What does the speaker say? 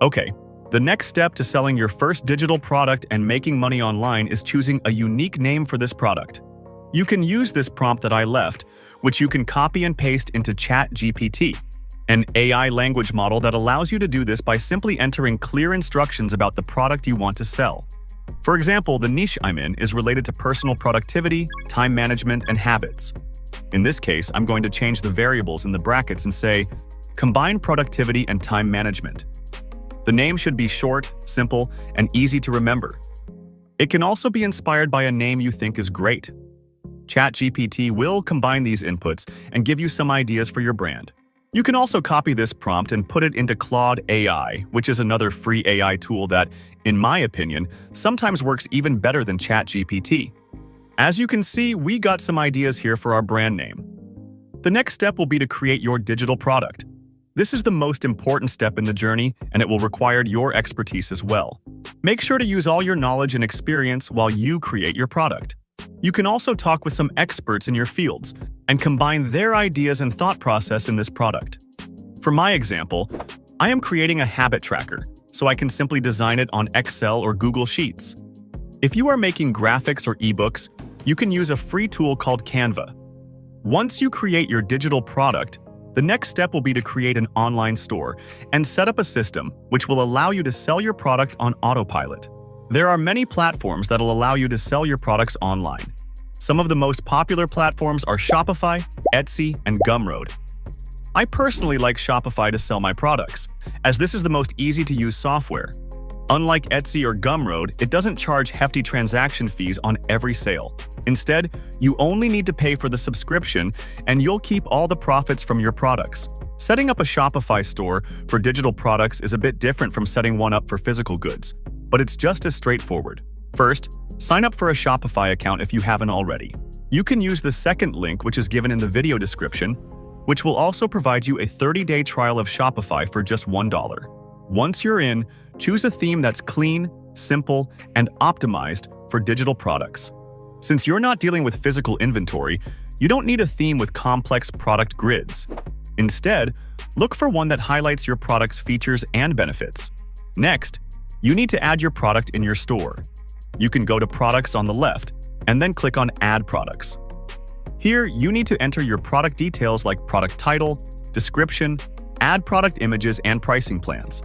Okay, the next step to selling your first digital product and making money online is choosing a unique name for this product. You can use this prompt that I left, which you can copy and paste into ChatGPT, an AI language model that allows you to do this by simply entering clear instructions about the product you want to sell. For example, the niche I'm in is related to personal productivity, time management, and habits. In this case, I'm going to change the variables in the brackets and say, combine productivity and time management. The name should be short, simple, and easy to remember. It can also be inspired by a name you think is great. ChatGPT will combine these inputs and give you some ideas for your brand. You can also copy this prompt and put it into Claude AI, which is another free AI tool that, in my opinion, sometimes works even better than ChatGPT. As you can see, we got some ideas here for our brand name. The next step will be to create your digital product. This is the most important step in the journey, and it will require your expertise as well. Make sure to use all your knowledge and experience while you create your product. You can also talk with some experts in your fields and combine their ideas and thought process in this product. For my example, I am creating a habit tracker, so I can simply design it on Excel or Google Sheets. If you are making graphics or ebooks, you can use a free tool called Canva. Once you create your digital product, the next step will be to create an online store and set up a system which will allow you to sell your product on autopilot. There are many platforms that will allow you to sell your products online. Some of the most popular platforms are Shopify, Etsy, and Gumroad. I personally like Shopify to sell my products, as this is the most easy-to-use software. Unlike Etsy or Gumroad, it doesn't charge hefty transaction fees on every sale. Instead, you only need to pay for the subscription, and you'll keep all the profits from your products. Setting up a Shopify store for digital products is a bit different from setting one up for physical goods, but it's just as straightforward. First, sign up for a Shopify account if you haven't already. You can use the second link, which is given in the video description, which will also provide you a 30-day trial of Shopify for just $1. Once you're in, choose a theme that's clean, simple, and optimized for digital products. Since you're not dealing with physical inventory, you don't need a theme with complex product grids. Instead, look for one that highlights your product's features and benefits. Next, you need to add your product in your store. You can go to Products on the left and then click on Add Products. Here, you need to enter your product details like product title, description, add product images, and pricing plans.